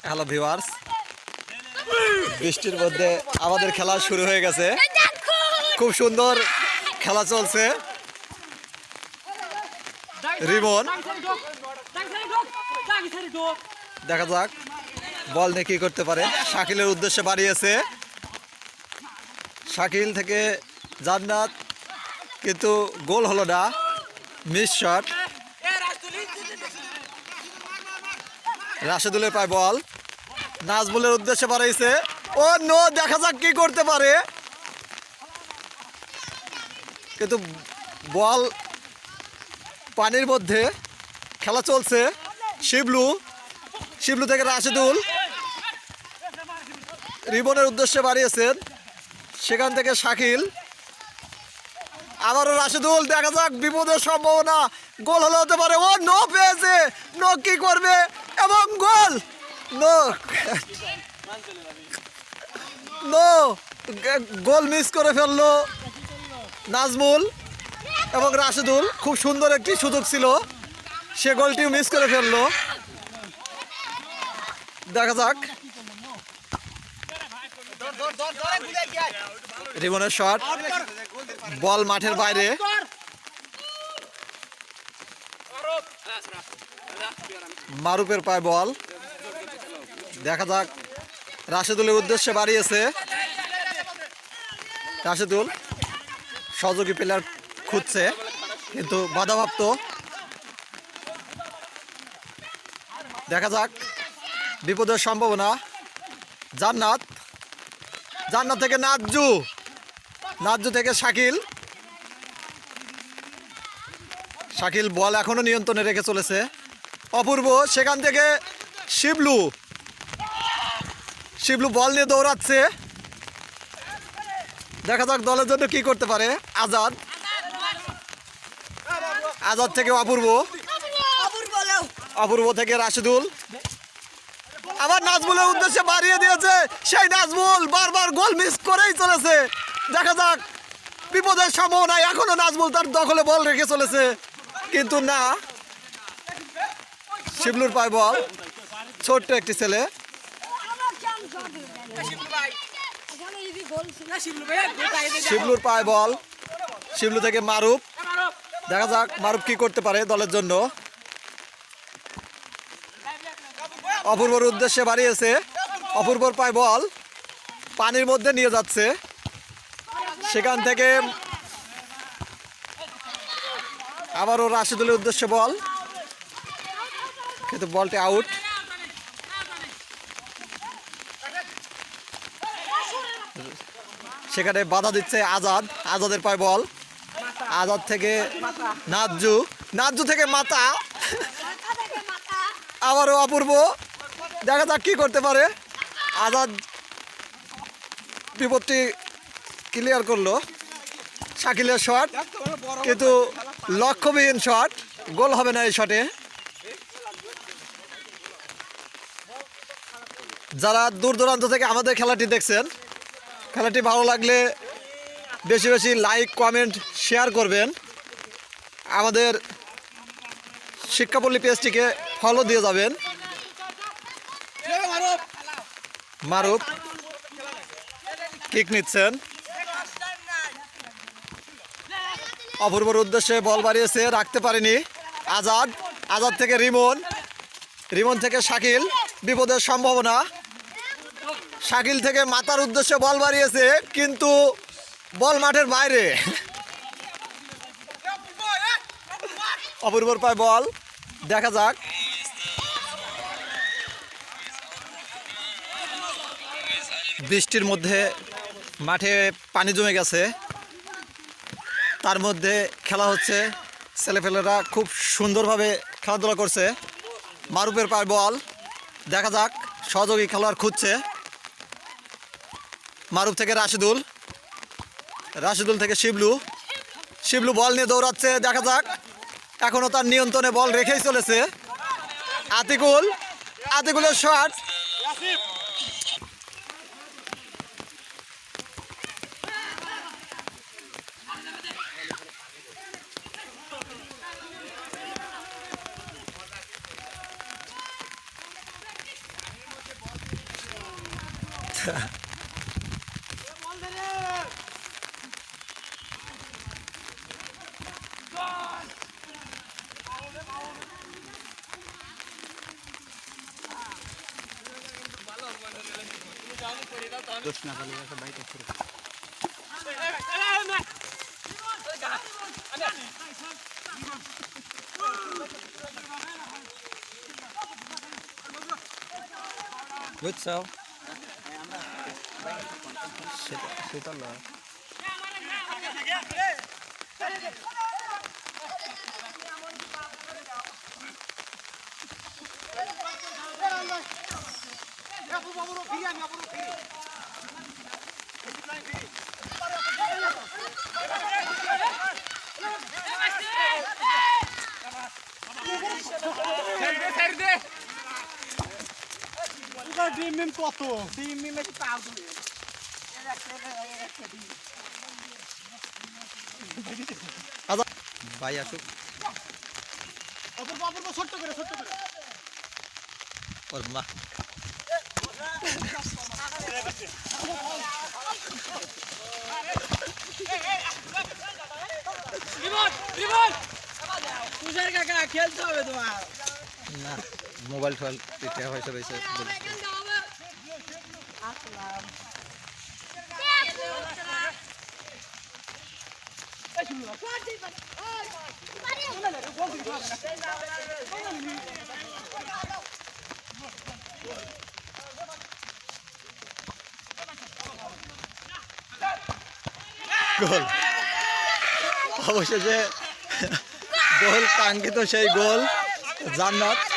Hello viewers, বৃষ্টির মধ্যে আমাদের খেলা শুরু হয়ে গেছে। খুব সুন্দর খেলা চলছে। রিমন দেখা যাক বল নিয়ে কি করতে পারে। শাকিলের উদ্দেশ্যে বাড়িয়েছে, শাকিল থেকে জান্নাত, কিন্তু গোল হলো না, মিস শট। রাশেদুলের পায় বল, নাজমুলের উদ্দেশ্যে বাড়াইছে। ও নো, দেখা যাক কি করতে পারে, কিন্তু বল পানির মধ্যে। খেলা চলছে। শিবলু থেকে রাশেদুল রিবনের উদ্দেশ্যে বাড়িয়েছেন, সেখান থেকে শাকিল, আবারও রাশেদুল। দেখা যাক, বিপদের সম্ভাবনা, গোল হলে হতে পারে। ও নো পেয়েছে, নো কি করবে, এবং গোল। নো নো, গোল মিস করে ফেললো নাজমুল এবং রাশেদুল। খুব সুন্দর একটি সুযোগ ছিল, সে গোলটিও মিস করে ফেললো। দেখা যাক, রিবনের শট, বল মাঠের বাইরে। মারুফের পায় বল, দেখা যাক, রাশেদুলের উদ্দেশ্যে বাড়িয়েছে। রাশেদুল সহযোগী প্লেয়ার খুঁজছে, কিন্তু বাধাপ্রাপ্ত। দেখা যাক, বিপদের সম্ভাবনা। জান্নাত থেকে নাজ্জু থেকে শাকিল বল এখনো নিয়ন্ত্রণে রেখে চলেছে। অপূর্ব, সেখান থেকে শিবলু বল নিয়ে দৌড়াচ্ছে। দেখা যাক দলের জন্য কি করতে পারে। আজাদ থেকে অপূর্ব থেকে রাশেদুল, আবার নাজমুলের উদ্দেশ্যে বাড়িয়ে দিয়েছে। সেই নাজমুল বারবার গোল মিস করেই চলেছে। দেখা যাক, বিপদের সম্ভাবনা। এখনো নাজমুল তার দখলে বল রেখে চলেছে, কিন্তু না। শিবলুর পায় বল, ছোট্ট একটি ছেলে। শিবলুর পায় বল, শিবলু থেকে মারুফ। দেখা যাক মারুফ কি করতে পারে দলের জন্য। অপূর্বর উদ্দেশ্যে বাড়িয়েছে, অপূর্বর পায় বল, পানির মধ্যে নিয়ে যাচ্ছে। সেখান থেকে আবারও রাশেদুলের উদ্দেশ্যে বল, কিন্তু বলটি আউট। সেখানে বাধা দিচ্ছে আজাদের পায় বল, আজাদ থেকে নাজ্জু থেকে মাথা, আবারও অপূর্ব। দেখা যাক কি করতে পারে। আজাদ বিপদটি ক্লিয়ার করলো। শাকিলের শট, কিন্তু লক্ষ্যবিহীন শট, গোল হবে না এই শটে। যারা দূর দূরান্ত থেকে আমাদের খেলাটি দেখছেন, খেলাটি ভালো লাগলে বেশি বেশি লাইক, কমেন্ট, শেয়ার করবেন। আমাদের শিক্ষাপল্লী পেজটিকে ফলো দিয়ে যাবেন। মারুফ কিক নিচ্ছেন, অপূর্বর উদ্দেশ্যে বল বাড়িয়েছে, রাখতে পারেনি। আজাদ থেকে রিমন থেকে শাকিল, বিপদের সম্ভাবনা। শাকিল থেকে মাথার উদ্দেশ্যে বল বাড়িয়েছে, কিন্তু বল মাঠের বাইরে। অপূর্বর পায় বল, দেখা যাক। বৃষ্টির মধ্যে মাঠে পানি জমে গেছে, তার মধ্যে খেলা হচ্ছে। ছেলেপেলেরা খুব সুন্দরভাবে খেলাধুলা করছে। মারুফের পায় বল, দেখা যাক, সহযোগী খেলোয়াড় খুঁজছে। মারুফ থেকে রাশেদুল থেকে শিবলু বল নিয়ে দৌড়াচ্ছে। দেখা যাক, এখনও তার নিয়ন্ত্রণে বল রেখেই চলেছে। আতিকুলের শট, বুঝছো সেটা না ডিম কত ভাই আসুক ছোট্ট করে ওর মা তুষার কাকা খেলতে হবে তোমার না মোবাইল টোয়াল পয়সা পয়সা গোল অবশেষে গোল কাঙ্ক্ষিত সেই গোল জান্নাত